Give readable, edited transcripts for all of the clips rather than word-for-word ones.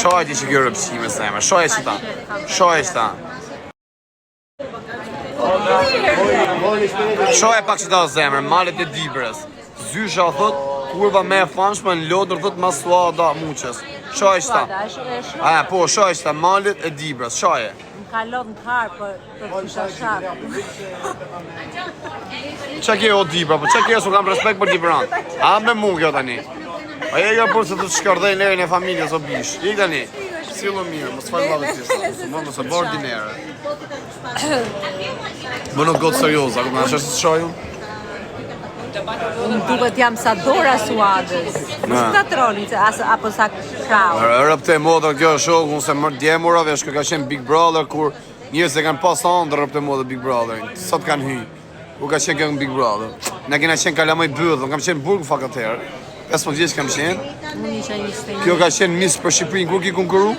Shojti që kjo rëpsime zemër, shojë që ta. Shojë që ta. Shojë pak që ta zemër, malet e Dibrës. Zysha thot, kurva me e famshme në lodër thot masuada muqës. Shojë që ta. Po, shojë që ta, malet e Dibrës, shojë. Kalon në karë për kisha shakë. Qa kje o Dibra, po qa kje su kam respekt për Dibran. A me mu kjo tani. A je për se të të shkardej lerin e familjes o bish. Je tani. Silë mirë, më s'faj lave tjesë. Më se bërë dinere. Më nuk gotë serioza, ku më në qështë të shoju? Unë duket jam sa Dora Suadës. Së të troni, apo sa krau. Rëpte modër kjo shokë, unë se mërë djemurave, shkë ka qenë Big Brother, kur njërës e kanë pas andë rëpte modër Big Brother. Sot kanë hy. U ka qenë kjo në Big Brother. Ne kena qenë kalamaj bëdhë, unë kam qenë burg fakatërë. 15 vjeç kam qenë. Unë isha 21. Kjo ka qenë Miss për Shqipërinë, kur ki konkuru?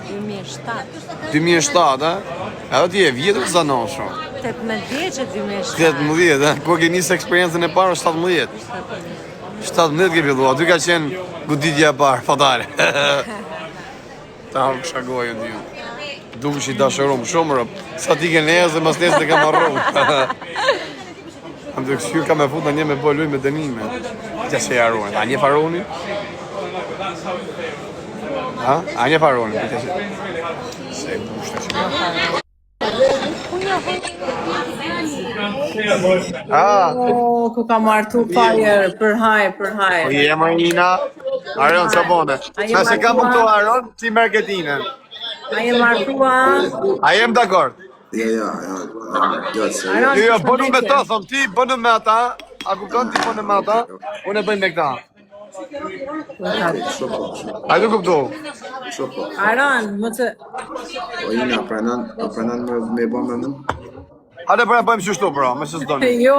2007. 2007, a? Edhe ti e vjetër të zanoshë. 18 vjeqe 2007. 18, a? Kur ke njësë eksperiencën e parë, 17. 17 ke fillu, aty ka qenë goditja e parë, fatale. Ta më shagojë në dy. Duke që i dashurum shumë rëpë. Sa ti ke nesë dhe mas nesë dhe kam arru. Am të këshyrë ka me fut në një me bëlluj me dënime. Gja se e arruan. A një faroni? A një faroni? Se e bushtë që. Ku ka martu fire për haj. Po je Marina. Aron, që bone? Nëse ka më këto Aron, ti marketinën. A je martua? A jem dakord? Ja, Jo, bënu me ta, thëm ti, bënu me ata. A ku kanë ti bënu me ata? Unë e bëjmë me këta. A du kuptu? Aran, më të... O ina, pranan me bëmë me më? Hale pra bëjmë qështu pra, me që s'doni. Jo,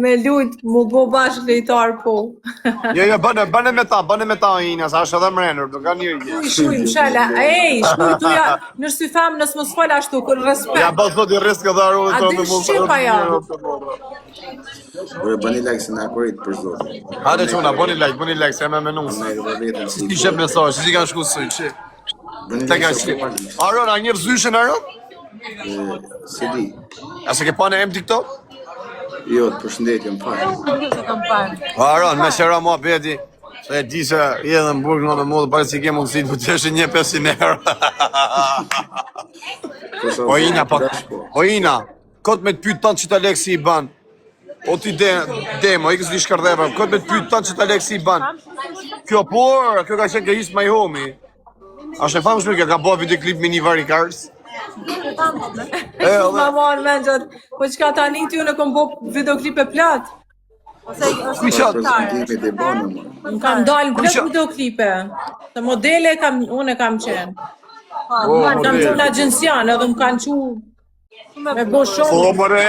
me lujt, mu bo bashkë lejtar po. Jo, bëne me ta ina, sa është edhe mrenur, do ka njëri. Shujmë, shala, shkuj tuja, nërë si famë nësë mos fal ashtu, kër respekt. Ja, bëllë thot i riskë dhe arru. A dy shqipa ja. Ure, bëni like se në akurit për zotë. Hade quna, bëni like, se me menusë. Si ti shep mesaj, si kanë shku sëj, që. Te ka shqip. Aron, a njërë zyshen Aron? Se di. A se ke pane em TikTok? Jo, të përshëndetje më parë. Aron, me qëra mua beti. Se e di se i edhe në burg në modë, pare si ke mundësit, për të është një 500 euro. O ina, kot me të pytë tanë që ta lek si i ban. O ti demo, i kësë di shkardeva, kot me të pytë tanë që ta lek si i ban. Kjo ka qenë ke Is My Homie. Ashtë e famë shme, kjo ka bo videoklip me një varikars. Ma marë me në gjatë, po qka tani ty në kom bo videoklipe platë? Kuj qatë? Më kam dalë në plët videoklipe, të modele unë e kam qenë. Kam qenë në agjensianë edhe më kanë qu me bo shumë. Po mëre,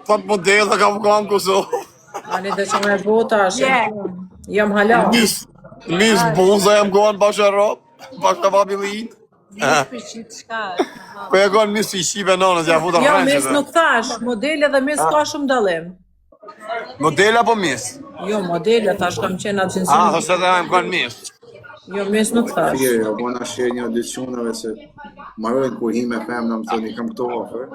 thot model dhe kam kam këso. Ani dhe që me bo tash, jam hala. Nis bonza jam gohan bashkë Arab, bashkë të familin. Po e gohan mis i shive nonës, ja futa Jo, Francë. mis nuk thash, modele dhe mis ka shumë dalim. Model apo mis? Jo, modele, thash kam qenë agjensianë. Thështë edhe jam gohan mis. Jo, mis nuk thash. Jo, bona shirë një audicionave se marojnë kur hi me femna më thoni kam këto ofër.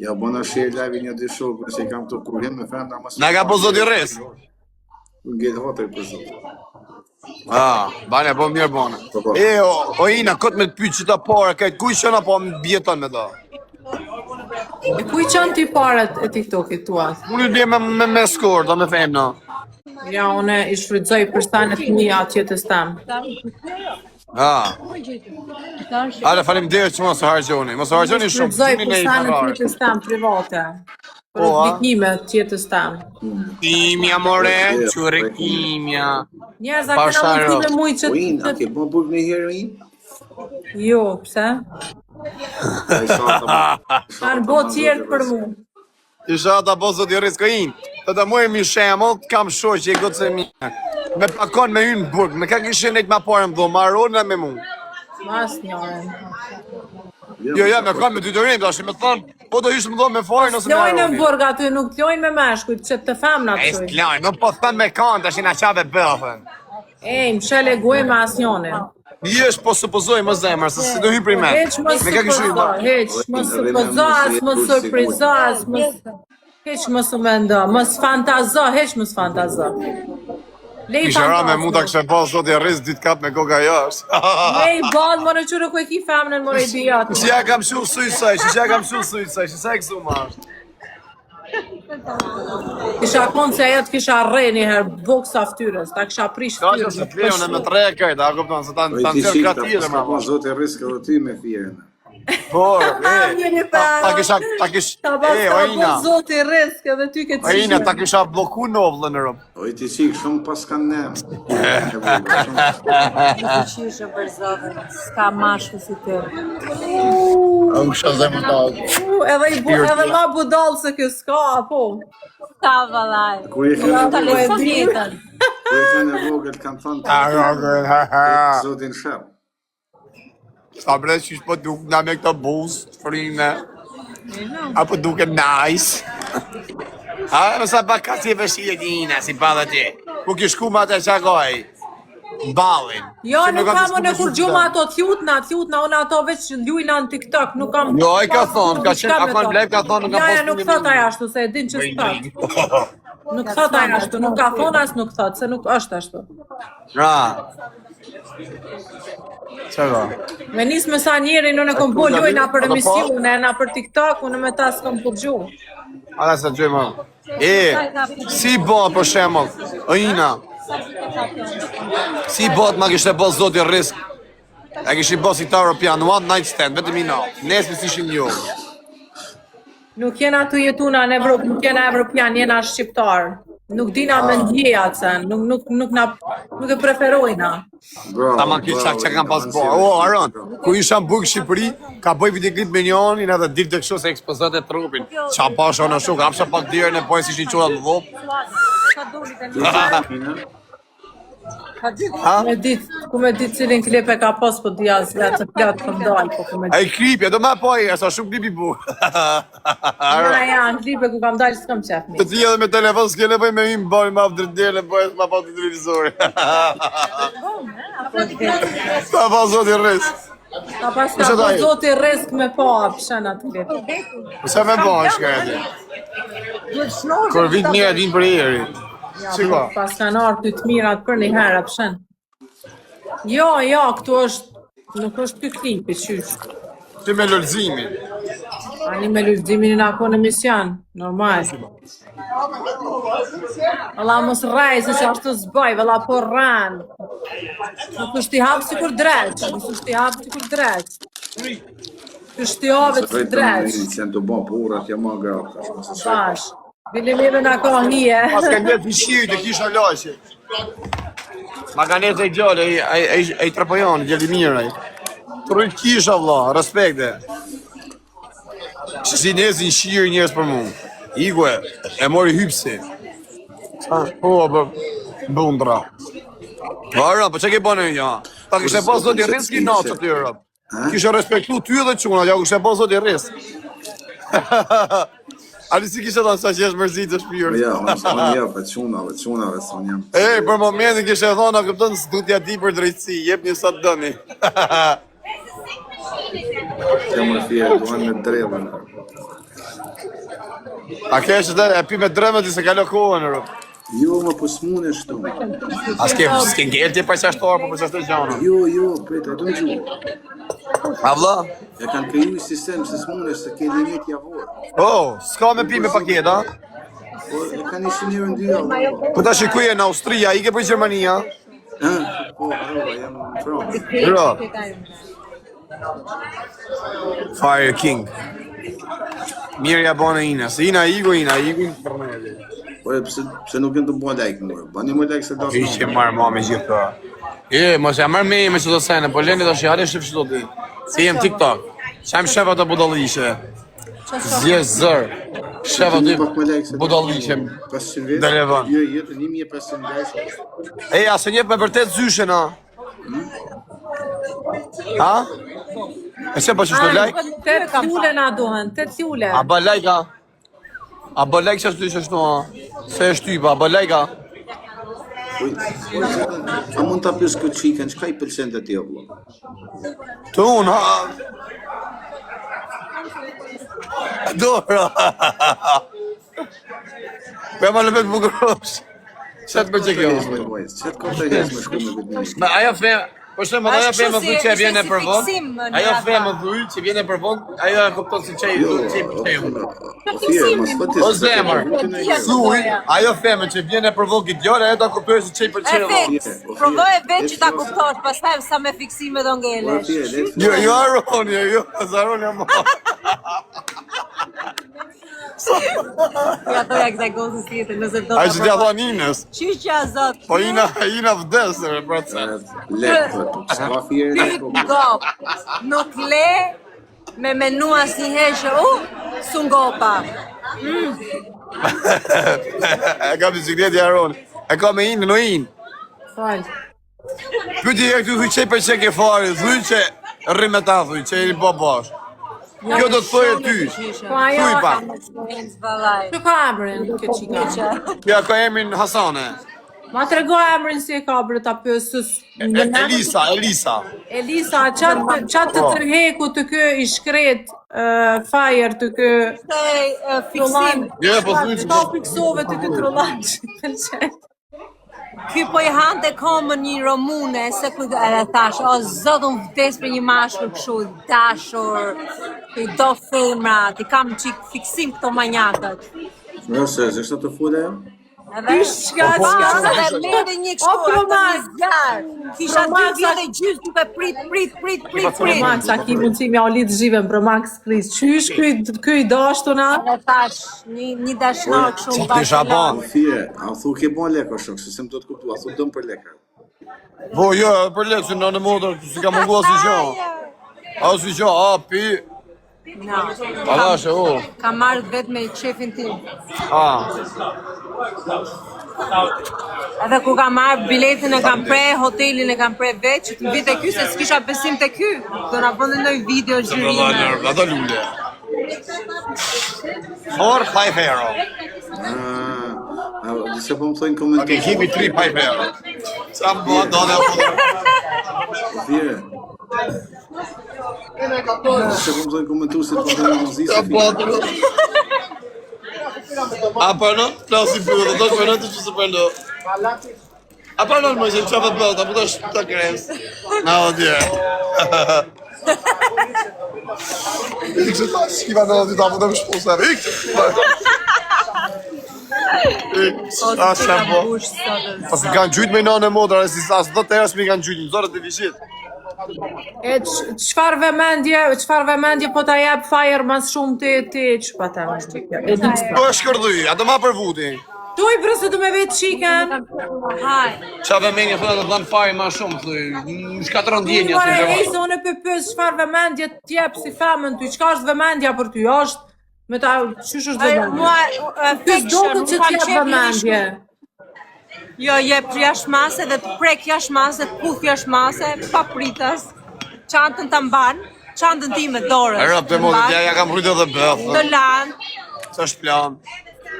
Jo, bona shirë live një audicion kërse i kam këto kur hi me femna më... Nga ka po zoti res? Ngejtë hotër për zotë. Bane, po mirë bone. O ina, këtë me të pyqë që ta pare, kajtë kuj shëna po më bjeton me ta? E kuj qanë ti paret e TikTokit tuat? Unë i bje me skor, da me femna. Ja, une i shfrydzoj për stanet mija atjetës tem. Ale, falim dhe që mos hargjoni. Mos hargjoni shumë. Shfrydzoj për stanet atjetës tem private. Për viknime atjetës tem. Kimja, more, qure kimja. Njerëz, a këna mund të muj që... Heroin, a ke bo burg në heroin? Jo, pse? Kanë bo tjertë për mu. Isha ata bo zot i riskojin. Të të muaj mi shemull, kam shoq që i gotë se mija. Me pakon me hynë burg, me ka kishin e të ma porën dho, maronë me mu. Mas njërën. Jo, me kam me dytorim, da me thonë, po do ishë më dho me forën ose me Lojnë në aroni. burg aty, nuk lojnë me meshkujt, që të femna të E shuj. s'klojnë, nuk po thënë me kanë, tash i na qave bëthën. Ej, më shele guaj me asnjone. Jesh po supozoj më zemër, se si do hy prej me. Heq më Me ka kishu supozo, heq më supozo, as më surprizo, as më... Heq më së mendo, më sfantazo, heq më sfantazo. Lej Kisha ra me mund ta kisha pas sot e rris ditë kap me koka jashtë. Lej bad, më në qërë ku e ki femnën, më rejdi jatë. Si ja kam shu sujtësaj, si ja kam shu sujtësaj, si sa e kësu ma është. Kisha konë se ajo të kisha rre njëherë boks aftyrës, ta kisha prish Ka që se të lejon e me tre kajt, a kupton, se ta Oj, në ti tërë shik, kratire ta ma. pas zote risk edhe ty me fjerën. Por, Jeni ta kisha, Ta pas ta Ojina, po zoti risk edhe ty ke të Ojina, ta kisha bloku novlën në rëmë. Oj, ti shik, shumë pas kanë nem. Qyshe për zotën, s'ka mashku si të. A u kisha zemë dalë. Edhe ma budal se kjo s'ka, po. Ka valaj. Kur e kanë Telefon jetën. Kur e kanë e vogël kanë thonë zotin shep. Sa bre që shpo duk nga me këto boost, frime. Apo duke nice. A, mësa pa ka si vështirë t'ina, si bada ti. Ku ki shku ma të qakoj. Balin. Jo, nuk kam unë kur gjuma ato thjutna, unë ato veç ljujna në TikTok, nuk kam... Jo, ai ka thonë, ka qenë, a kanë live ka thonë, nuk ka Ja, postu nuk thot aja ashtu, se e din që s'thot. Nuk thot aja ashtu, nuk ka thonë as nuk thot, se nuk është ashtu. Ra. Qëra? Me nis me sa njeri, unë e kom bo ljujna për emisione, na për TikTok, unë me ta s'kom për gjumë. Ala se gjoj më. Si bot për shemull, Ojina. Si bot ma kishte bot zoti risk. E kishi bot si ta European, one night stand, vetëm i na. Nesë si ishin jo. Nuk jena të jetuna në Evropë, nuk jena Evropian, jena shqiptar. Nuk dina me ndjeja të nuk e preferojna. Ta ma kisha që kam pas bo. O, Aron, ku isha në bukë Shqipëri, ka bëj videoklip me njonin edhe dilë të kështu se ekspozat e trupin. Qa pasha në shuk, apsha pak dirën e pojnë si ishin qodat në dhop. Me dit cilin klip e ka pas po dhja zve të plot për ndalë, po ku me dit. Ai klipi, do me poj, e sa shumë klipi bu. Ja, në klipe ku kam dalë s'kam qef mi. Të ti edhe me telefon s'ke nevoj me im bari ma vdrë djerë, e pojnë ma pa të televizori. Ta pa zoti risk. Ta pas ka po zoti risk me pa pëshen atë klip. Sa me bo është ka e ti? Kur vit mirë vin për eri. Ja, pas ka në arë të mirat për një herë pëshen. Jo, këtu është, nuk është këtë klipi, qysh. Ti me lëlzimin. Ani me lullëzimin në ako në mision, normal. Valla mos rrej, se që ashtu zbaj, valla po rran. Nuk është i hapë si kur dreq, nuk është i hapë si kur dreq. Kështë i ovet si dreq. Që në të bon purat, ja ma gratë. Bash, bilimive në ka hije. Pas ka ndet fishiri të kisha laqe. Ma ka ndet e gjallë, e i trapojon, gjallë i mirë. Të rrujt kisha vla, respekte. Që si nezin shirë njës për mu. Igwe, e mori hypsi. Po, bundra. Vara, po që ke bënë një? Ta kështë e pas zoti riski natë të tyra. Kështë respektu ty dhe quna, ja kështë e pas zoti risk. Ali si kështë e thonë sa që është mërzit të shpyrë. Ja, për qunave, së njëm. Për momentin kështë e thonë, a këpëtën së du t'ja di për drejtësi, jep një sa të dëni. Që më fjerë, duan me drevën. A kështë dhe, e pi me dremet i se kalo kohën, në rëpë. Jo, më po s'mune shtu. A s'ke ngellë ti për qashtarë, për qashtë të gjanë. Jo, prejta, do në gjuhë. A vla? E kanë kriju sistem se s'mune se ke limit javor. S'ka me pi me paket, a? Po, e kanë ishë njërë në dyja. Po ta shikuje në Austria, i ke për Gjermania? Po, arroba, jam në Francë. Ro. Fire King. Mirë ja bane ina, se ina igu në përmeli. Po, pse nuk jenë të bua like më, bani më like se da s'ma. Ishte marë ma me gjithë të. Mos e marë me që të sene, po leni të shihare shqip që të ti. Se jem TikTok. Qam shefa të budalishe. Zje zërë. Shefa të budalishe. 500 vesh? Delevon. Jo, jetë 1500 vesh. Asë njep me vërtet zyshe, na. Ha? E se pa që shto like? 8 thjule na duhen, 8 thjule. A ba like, a? A ba like që shtu ishë shtu, a? Se e shtypa, a ba like, a? A mund ta pyes këtë çikën, çka I pëlqen te ti o vëlla? Të unë, Dora. Për më në vetë bukurosh. Qatë për që kjo? Çet kohë të hes me shku me vetë. Ajo femë, për shembull, ajo femë thuj që vjen për vogë. Ajo femë thuj që vjen për vogë, ajo e kupton se çai O zemër, thuj, ajo femë që vjen për vogë idiot, ajo ta kuptoj se çai për çelë. Provoj vetë që ta kuptosh, pastaj sa me fiksime do ngelesh. Jo Aroni, jo, Aroni ama. Ja thoja kësaj gozës tjetër, nëse do. Ai që t'ja thon Inës. Qyqja zot. Po Ina vdes në procent. S'ka fjerë. Gop. Nuk le me menu asnjëherë që sungopa. E ka bicikletë Aron. E ka me Inë, no Inë. Fal. Pyeti e këtu thuj çe për çe ke fare, thuj që rri me ta thuj, që jeni po bash. Kjo do të thojë ty. Po ajo Thuj pa. Çu ka emrin kjo çika? Kjo ka emrin Hasane. Ma trego emrin si e ka bre ta pyesës. Elisa. Qatë të tërheku të kë I shkret fajer të kë Fiksim. Jo, po thuj Ka fiksove të kë trollan që pëlqen. Ky po I hante komën një romune, se ku e thash, o zot unë vdes për një mashkull kështu, dashur, I do femra, ti kam qik fiksim këto manjakët. Nëse, është të fule ajo? Ish qka Dhe mere një kështu, kisha 2 vjetë e gjysë duke prit. Max, a ki mundësi me olit zhiven për Max Kris. Qysh këj dashtuna? Dhe thash, një dashnor kështu Qa t'isha ban? Fije, a thu ke bon lek o shok, se më do të kuptu, a thu dëm për lekë. Po jo, për lekë, se në motor, si ka mungu asë i gjo, pi. A dashe, Ka marrë vetë me qefin tim. Edhe ku ka marrë biletin e kam pre, hotelin e kam pre veç, që të vite ky, se s'kisha besim të ky. Do na bëndë ndoj video zhyrime. Vada lulle. For 5 euro. Disa po më thojnë komentu. Ok, kimi 3 5 euro. Sa më bëha do dhe Fije. Disa po më thojnë komentu se të thojnë në zisë. Sa bëha A përno? Plasi përdo, do të përno të që se përno. A përno më që qafë bëllë, ta përdo shë të krems. Na o dje. Ik që ta shkiva në odi, ta përdo më shposar. Ik që a shambo. Pas i kanë gjujt me në në modra, si sa së do të erës mi kanë gjujt, në zorët e vishit. E qfar vëmendje po ta jep fajer mas shumë ti që pa ta është Do e shkërdhy, a do ma për vuti. Tu I brëse du me vetë qiken. Haj. Qa vëmendje thënë të dhanë fari ma shumë, thuj, në shkatron djenja. Unë mërë e se unë e pëpës qfar vëmendje t'jep si femën ty, qka është vëmendja për ty, është me ta, qysh është vëmendje? Pës dokën që t'jep vëmendje. Jo, jep jashmase dhe të prek jashmase, të puth jashmase, pa pritas, çantën ta mban, çantën time dorës. E rëpë të modit, ja kam rritë dhe bëth. Të lanë, Sa shplan.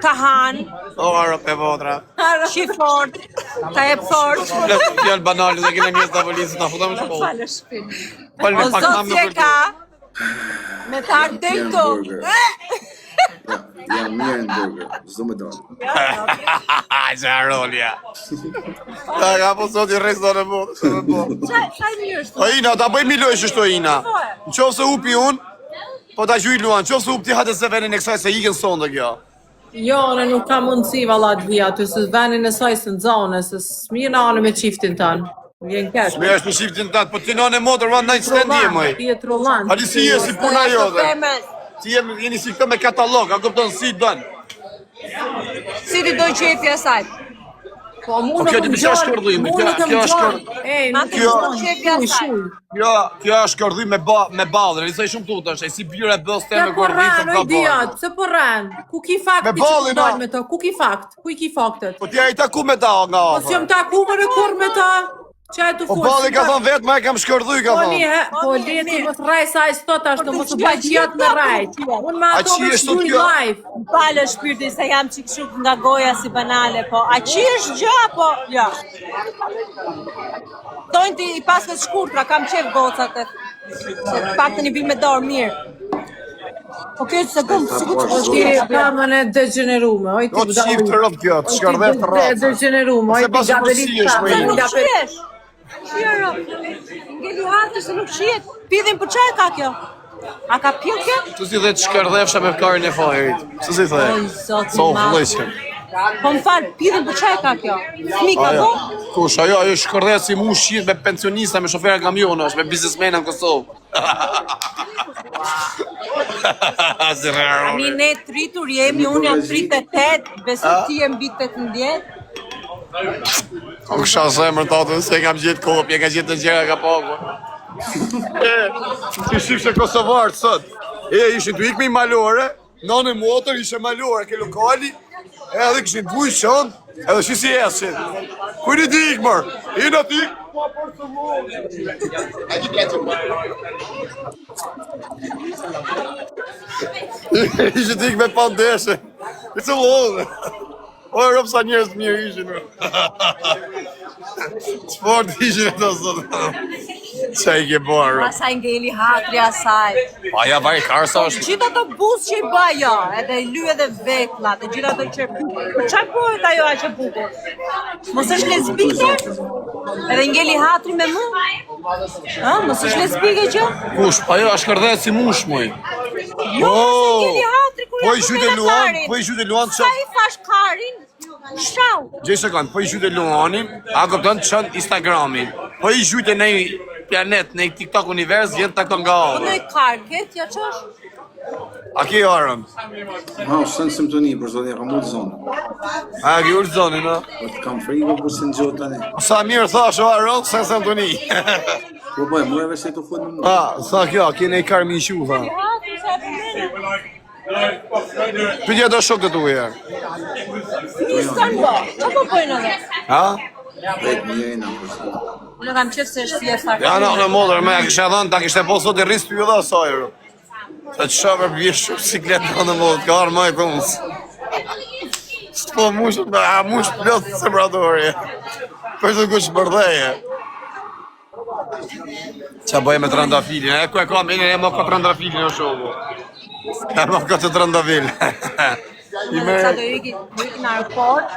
të hanë, O, rëpë e votra. shi fort, ta jep fort. Fjallë banali dhe kene mjesë të avolisë, na futa më shkollë. Falë shpinë. Falë O me pak zot mamë si në e për ka, me ta ardej këtu. Ja, mirë në burger, zdo me dalë. Qa rolja. Ta ka po sot I rejtë në modë. Qa një është? O Ina, ta bëj miloj shështo Ina. Në qofë se upi unë, po ta gjuj luan. Në qofë se upi ti hate se venin e kësaj se ikën sonde kjo. Jo, në nuk ka mundësi valat vija, të se venin e saj së në zone, se s'mirë në anë me qiftin tanë. Vjen kesh. Me është në shiftin të atë, po ti në në modër, vanë najtë stendi e mëj. Ti e trollan. Ali si je si puna jote. Ti jeni si këtë me katalog, a këpëton si dënë. Si ti doj qefi asaj? Po mu Po kjo ti bisha shkërdhim, kjo është shkërdhim. Ej, Ma nuk të Kjo- doj qefi asaj. Kjo është shkërdhim me ballë, risoj shumë tutësh, e si bjyre bëllë Se ste me po gordicën rran, ka oj diat, se po rran. Ku ki fakt Me ti që ballin, të a? dojnë me to? Ku ki fakt? Ku I ki faktet? Po t'ja I taku me ta nga Po si jom taku më në kur me ta? Çaj të Po folë. balli ka thënë vetë, ma e kam shkërdhuj ka Po thënë. po leti mos rrej sa ai sot ashtu mos u baj gjat me rrej. Unë me ato qi me është sot shkruaj kjo? live. Falë shpirti se jam çik shuk nga goja si banale, po a qi është gjë apo jo? Dojnë ti i pasket shkurtra, kam qef gocat e se pak të një vi me dorë mirë. Po kjo se gëmë, sigur që Ti kamën e degenerume, oj ti Do të qif të rëtë kjo, të shkërdhet të rëtë. Degenerume, oj Se ti pas e gaberit përsi është, kamën. me Se nuk Nga shiesh. Shiro, ngeli hatër se nuk shiet. Pidhin për çaj ka kjo. A ka pil kjo? Tu si dhe të shkërdhefsha me karin e fajerit. Se si the? Oj, zoti So madh. vleqen. Po më falë, pidhin për çaj ka kjo. Fmi ka Ajo, bo? kush, ajo shkërdhet si mu shqit me pensionista, me shofer e kamionash, me biznesmena në Kosovë. Tani ne tritur jemi, unë jam 38, besoj ti je mbi 18. O kësha zemër të atë, se kam gjithë kopje, ka gjithë të gjera ka pagu. Ti shifshe Kosovartë sot. Ishin të ikme i malore, nënë motër ishe malore ke lokali, edhe kishin të bujë qënë, edhe shi si esin. Kujni të ikë mërë, i në të ikë. Ishe të ikë me pandeshe, i të lodhe. O, e rëpë sa njerës të mirë ishin. Sport ishin e të sotë. Qa i ke bërë? Asaj ngeli hatri asaj. Aja vaj karsa është. Gjithë ato buzë që i ba jo, edhe i ly edhe vetlat, e gjithë ato që... Për qa bëhet ajo aq e bukur? Mos është lesbike? Edhe ngeli hatri me mu? Ha, mos është lesbike që? Kush, ajo është kërdhet si mush, moj. Jo, mos e ngeli hatri kur Po i ja shyte Luan, po i shyte Luan Sa i thash karin? Shau. Gjej sekond, po i shyte Luanin, a këpëton të qënë Instagramin. Po i shyte në planet, në TikTok univers, vjen të kënë nga Po ove. në karket, ja që është? A ki arëm? Ma, sënë simptoni, për zonë, kam ullë zonë. A ki urë zonin, no? Po të kam friko, për së në gjotë tani. Sa mirë thash, o arëm, se në të një. Po bëj, mu e veshe të fund në mu. A, sa kjo, kene i karmi i shu, tha. Hatri, sa e përmene. Pytja do shok të tu e. Niskan bo, që po pojnë edhe? Ha? Vejt një e në për së. Unë kam qef se është fjesë Ja, në modër, me, kisha dhënë, ta kishte po sot e rrisë të ju dhe asajrë. Se të shave bjesh shumë sikletë në modë, ka arë majtë unës. Së po mush plot se bradori. Për të kush bërdheje. Qa bëje me trandafilin, e ku e kam, e mo ka trandafilin o shogu. E mo ka të trandafil. I me... Sa do iki në aeroport?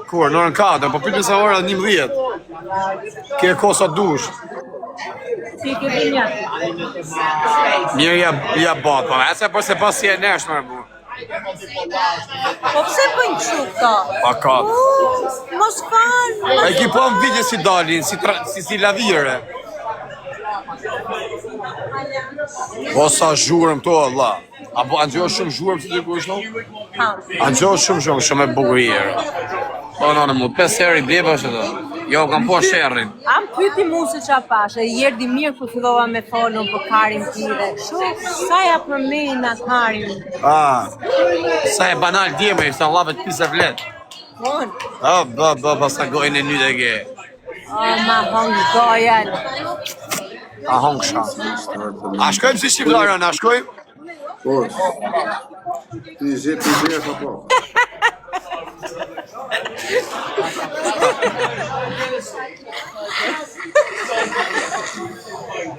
Kur, në orën 4, po pyetën sa ora 11. Ke kosa dush. Si ke vinja? Mirë ja bat, po ese po se pas si e nesh më bu. Po pse bëjnë kështu këto? Pa ka. Mos fal. E ki po në vidje si dalin, si lavire. O sa zhurëm to, Allah. Apo anëgjohë shumë zhurëm si të kush no? Anëgjohë shumë e bukurierë. Po në mu, 5 herë i bleba është të. Jo, kam po sherrin. Am pyti mu se qa pash, e jerdi mirë ku fillova me folën për karin tire. Sa ja përmejnë atë karin? Sa e banal djeme, i sa lave të pise vlet. Unë? Sa gojnë e një dhe ge. Ma hongë gojen. A hongsha. A shkojmë si shqiptarën, a shkojmë? Po, një zhetë një zhetë ka po.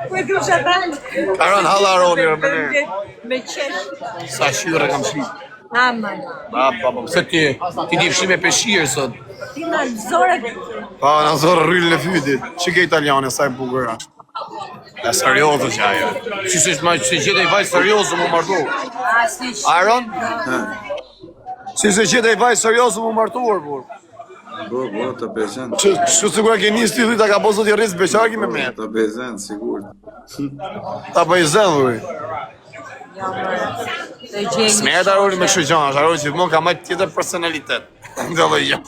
Ku e grusha tanë? Karon halaroni me ne. Me qesh. Sa shyre kam shi. Aman. Se ti di fshi me peshirë sot. Ti në zore. Pa, në zorë rryllë në fytit. Që ke italiane, sa e bugëra. E seriozë që ajo. Që se gjithë e vaj seriozë më martu. Aron? Që se gjithë e vaj seriozë më martuar, bur. Po, të bezen. Që sigur ke një stilë ta ka po zot i rrisë beqaki me me. Të bezen, sigur. Ta po i zenë, dhuj. Smerë të arruri me shëgjanë, arruri që më ka majtë tjetër personalitet. Në dhe gjë.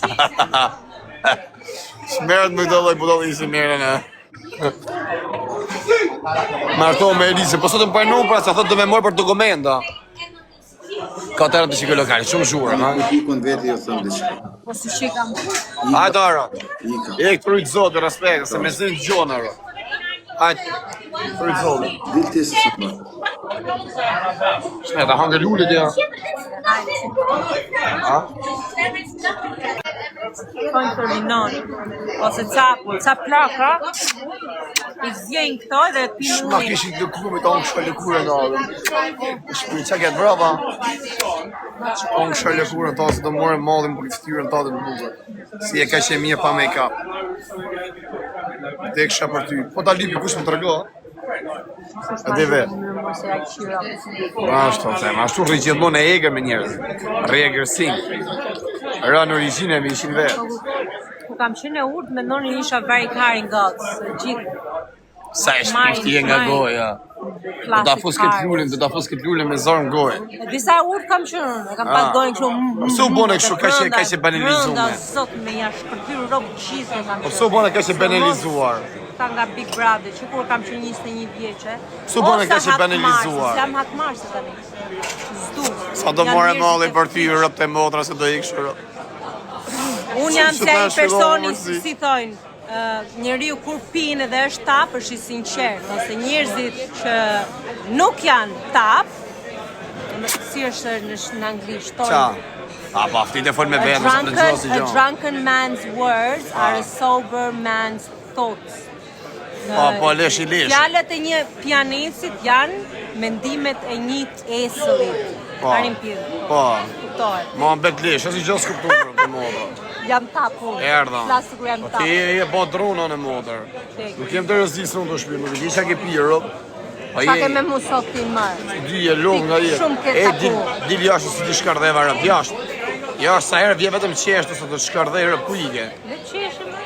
Smerët më këtë dhe budallë i si merën e. Marto me Elise, po sot më pajnu pra, sa thot do me morë për dokumenta. Ka të rëtë shikë lokali, shumë zhurë, ma? Ikon veti jo thëmë diçka. Po si shikam. Hajde, Aro. Ika. E këtë rujtë zotë, respekt, se me zënë gjonë, Aro. Hajde, rujtë zotë. Dilti se së më. Shme, ta hangë lullit, ja. Ha? Shkojnë për minon. Ose ca plaka, i zjen këto dhe pinë Shma ujë. kishin lëkurë, ta unë kësha lëkurë në adhëm. Shpëri që këtë brava. Unë kësha lëkurë në ta, se të morë madhin për këtë ftyrën ta dhe në buzër. Si e ka që e mje pa make-up. Dhe kësha për ty. Po ta lipi kush më të rëgo? E dhe vetë. Ashtu, them, ashtu rri gjithmonë e egrë me njerëz. Rregërsin. Ra në origjinë me ishin vetë. Ku kam qenë e urt, mendoni isha very kari ngacë. Gjithë Sa e shpifti nga goja. Do ta fus këtë lullin me zorë në gojë. Disa urt kam qenë, kam pas gojën kështu. Pse u bone kështu, kaq e banalizuar. Zot me ja shkëlqyer rob gjithë kam. Po pse u bone kaq e banalizuar? Ka nga Big Brother, që kur kam qenë 21 vjeçë. Pse u bone kaq e banalizuar? Jam hakmarrës tani. Zdu. Sa do more malli për ty rob të motra se do iksh rob. Unë jam Se se ta ai personi, shfillon si thojnë, njeriu kur pinë dhe është tap, është i sinqert, ose njerëzit që nuk janë tap, si është në anglisht, Qa? A pa, fti të fol me vetë, se të nëgjohë si A gjohë. drunken man's words are a sober man's thoughts. Po, lesh i lesh. Fjalët e një pianisit janë mendimet e një esëllit. Po, Karim pirë. po. Kuptohet. Ma në bet lesh, asë i gjohë s'kuptuar të modra. Jam tap unë. Erdha. Flasë kur jam Po tap. ti e bo drona në modër. Nuk jem të rëzisë në të shpirë, nuk e di qa ke pirë, po Qa ke me mu sot ti mërë? Dy e lom nga je. Shumë ke taku. Dil jashtë si ti shkardheva rëp, jashtë. Jashtë sa herë vje vetëm qeshtë, se të shkardhej rëp ku ike. Dhe qeshë më?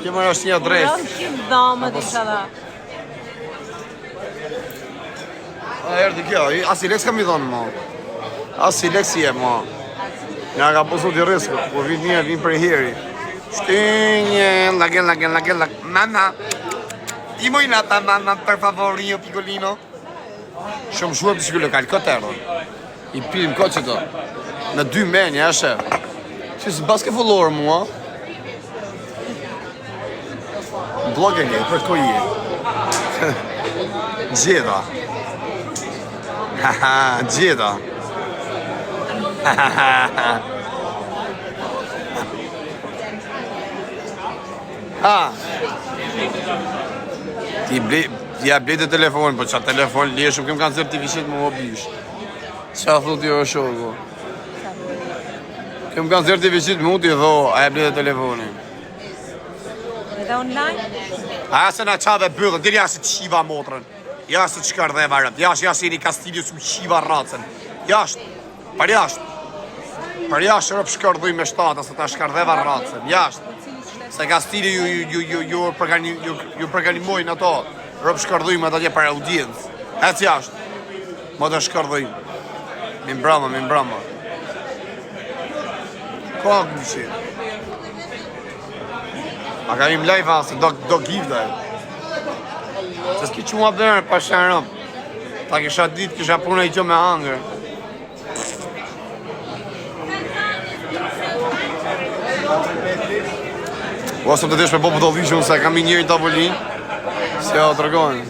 Kjo më është një adres. Jam qimë dhamë dhe që dha. A erdi kjo, as i Lex kam i thonë mo. As i Lex je mo. Nga ka posu t'i risko, po vin një, vin për heri. Shtinje, lagel, mama. I moj nata, mama, per favor, io piccolino. Shumë shuar të shkullë lokal, këtë erdo. I pilim këtë që to. Në 2 menja, e shef. Që së baske follower mua. Blog e nge, për ko je. Gjeda. Haha, gjeda. Ha. Ti blej të telefon, po qa telefon leshëm, kem kanë zërë t'i vishit më obish. Qa thot jo shoko? Kem kanë zërë t'i vishit më t'i dho, a e blej të telefonin. Edhe online? Aja se na qave bëllën, diri jashtë të shiva motrën. Jashtë të qkar dhe varët, jashtë jeni Kastilius u shiva racën. Jashtë, për jashtë. Për jashtë rëpë shkardhuj me shtatës, se ta shkardheva racën, jashtë. Se Kastili ju përganimojnë ato, rëpë shkardhuj me ato për audiencë. Ecë jashtë, më të shkardhuj. Min brama. Ka këmëshin. A ka im live asë, do give dhe. Se s'ki që mua bërë, pa shërëm. Ta kisha ditë, kisha punë e i që me hangër. Wasëm të desh me bobu të dhishëm, se kam i njëri tavolinë. Se ja o të rëgojnë.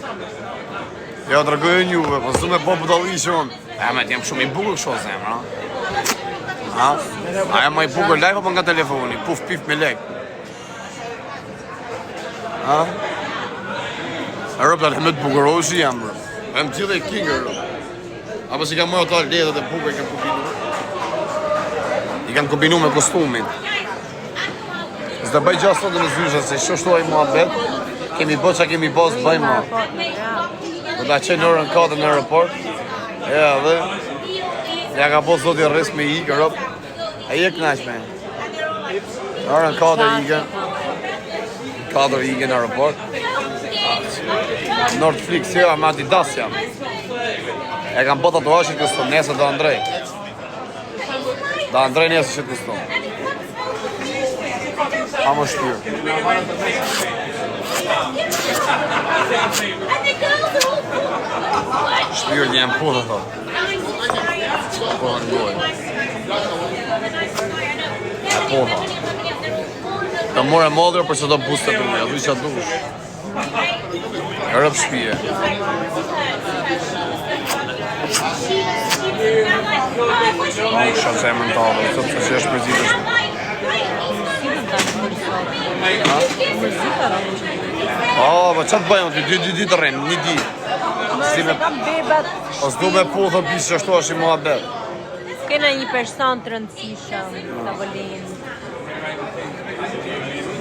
Ja o të rëgojnë juve, po s'du me bobu të dhishëm. E me t'jem shumë i bukur kësho zemë, ha? Aja ma i bukur live apo nga telefoni, puf pif me lek. Ha? E rëpë të me të bukuroj që jam, bro. E më gjithë e kingër, bro. Apo si kam mojë ato ledhet e bukur i kam kombinu. I kam kombinu me kostumin. Zda bëj gjasë të në zyshë, se shoshtoj mua bet. Kemi bo që kemi bo, s'bëj mua. Do ta qenë orën 4 në aeroport. E dhe ja ka bo zoti rres me ikë, rop. E je knaq me. Orën 4 ikën. 4 ikën në aeroport. Nordflix, jo, ama Adidas jam. E kam bo tatuashit këston, nesër do Andrej. Do Andrej nesër që këston. A më shpyrë. Shpyrë një më putë, thot. Po. në gojë. Po, ha. Të more modrë për që do buste për me, aty që atë dush. Rëp shpije. Shatë zemën të avë, të që është përzitës. Po që të bëjmë, dy të rrimë, një di. O s'du me pu, thë pisë që ashtu është i mua bet. Kena një person të rëndësishëm, tavolinë.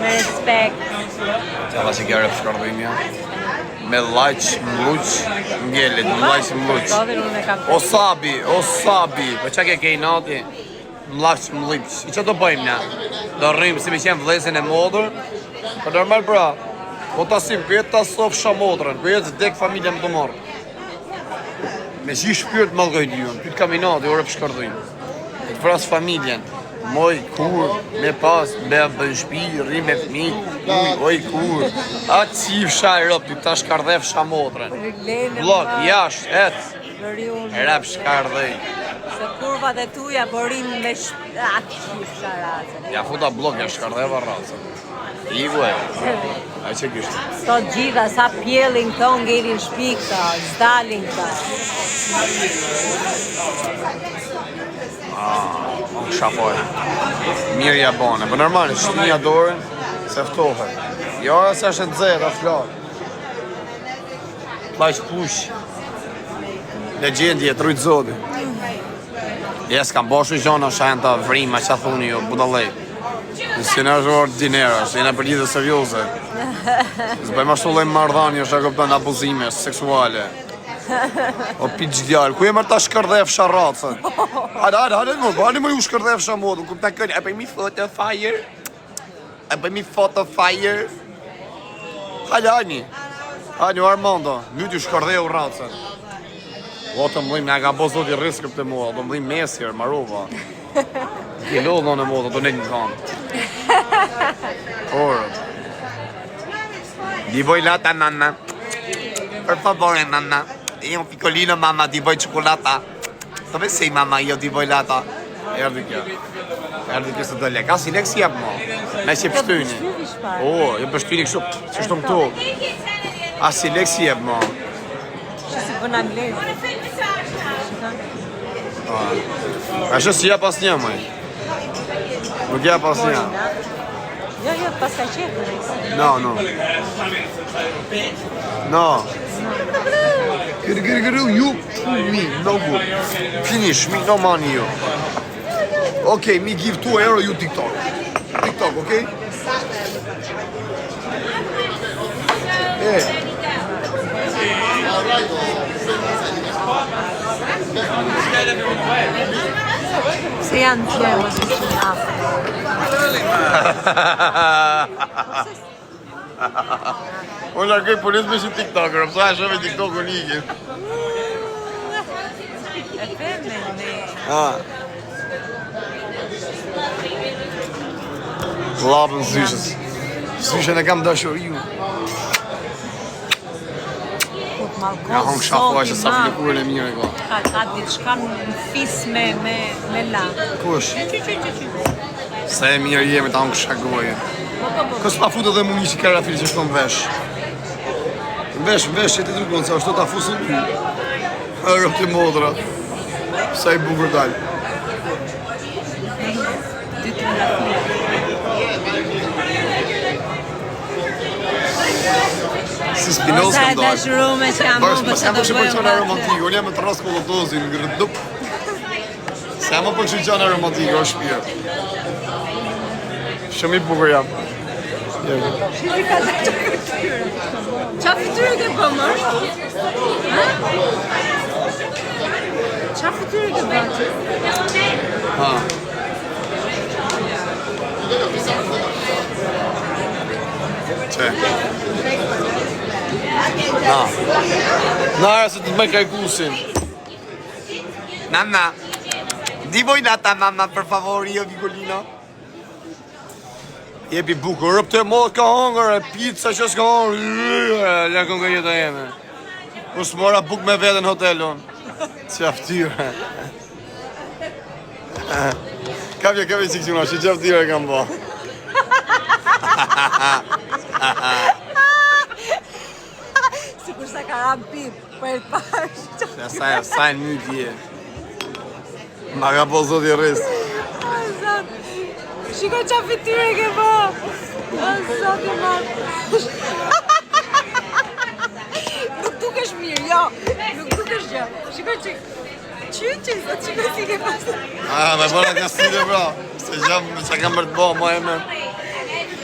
Me respekt. Qava që kjare për shkardhimja. Me lajq, mluq, ngellit, lajq, mluq. O sabi, për që ke kej nati? Mlaq, mluq. I që të bëjmë nja? Do rrimë si me qenë vlesin e modër? Për normal pra. Po të asim, këtë të asof shamodrën, këtë dek familje më të marrë. Me që i shpyrt më lgojnë ju, këtë kaminati, ore për shkardhim. Këtë vrasë familjen, moj, kur, me pas, me bën shpi, rri me fmi, oj, kur. A cif shaj rëp, ty ta shkardhef shamodrën. Blok, jash, et, rap shkardhej. Se kurvat e tuja borin me atë cif sharazën. Ja futa blok, ja shkardheva razën. Igu e, a që kishtë? Sot gjitha, sa pjellin këto ngelin shpikta, zdalin këta. Shafoj. Mirë ja bane, për normal, shtinja dorën, se ftohet. Jo, se është në dzerë, a flakë. Plaq push. Legendje, trujt zodi. Jes, kam boshu gjona shajnë ta vrima, që thuni jo, budalej. Si në është ordinera, si në për lidhe serioze. Zbëjmë ashtu lejmë mardhanje, është e këpëtën abuzime, seksuale. O piq djallë, ku e mërë ta shkërdhef sharacën? Hajde më ju shkërdhef shamodën, ku pëtën kënë, e bëjmë i photo fire? E bëjmë i photo fire? Hajde, Armando, mjë t'ju shkërdheu racën. O të mdhim, nga ka bo zoti riskëp të mua, të mdhim mesjer, marova. Kilo në në modë, do në një kanë. Orët. Di voj lata, nana. Per favore, nana. Io un piccolino, mamma, di voj cioccolata. Dove sei, mamma? Io di voj lata. Erdi kjo. Erdi kjo së dëlle. Ka si lek si jep, mo. Me që pështyni. O, jo pështyni kështu, që shtu më tu. A si lek si jep, mo. Që si bën anglez. A shë si jep as një, moj. Nuk jep as një. Jo, pas ka qetë. No. Gërë, you, me, no good. Finish, me, no money, you. Okay, me give €2, you TikTok. TikTok, okay? Se janë të më të që nafë. Unë larkoj polis me që TikToker, pësa e shove TikTok u ligin. E përme me... Labën zyshës. Zyshën e kam dashur ju. Ja hongë shafua që sa flikurën e mire ko. Ka ditë shka në fis me la. Kush? Se e mirë jemi ta hongë shagojë. Kësë pa futë edhe muni që kërra fili që shto në vesh. Në vesh, që ti drukon, se është ta fusën ty. Rëp të modra. Sa i bukur dalë. Si Spinoza Sa e ndaj. dashurume që jam më për që të Unë bëjmë romantikë, unë jam me të rasë kolotozin, në dup. Se më për që gjana romantikë, është shpirë. Shumë i bukur jam. Qa fytyre ke bëmë është? Qa fytyre ke bëmë? Që? Na, se të të me kajkusin. Nana, di voj nata, nana, per favor, io Vigolino. Jepi bukur, rëp të modë ka hongër, e pizza që s'ka hongër, lëkën ka jetë e jeme. Usë mora buk me vete në hotelon. Që aftyre. Kapje që këquna, që gjëfë tjere kam bo. Sikur sa ka rampit, për pash. Sa e një tje. Ma ka po zot i rrisë. Shiko qa fityre ke bo. Zot i ma. Nuk dukesh mirë, jo. Nuk dukesh gjë. Shiko që... Qyqi, shiko si ke pasë. Me bëna ka sile bra. Se gjëmë që kam bërë të bo, ma e me.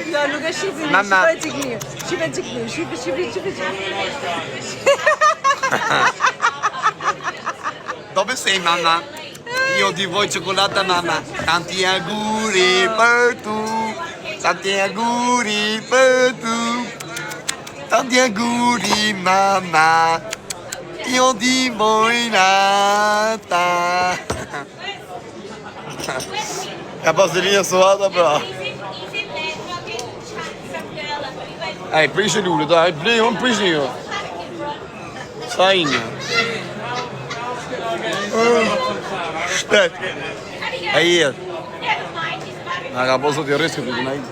Jo, nuk e shqipi mirë, shqipe qik mirë. Shqipe. Do besej, mama. Io ti vuoi cioccolata, mamma. Tanti auguri per tu. Tanti auguri per tu. Tanti auguri, mamma. Io ti vuoi nata. Ka pasërinja suata, bra. Ej, prishë lule, da, blej, unë prishë jo. Sa inja. Shtet. E jetë. Nga ka po sot i rrisë këtë të najtë.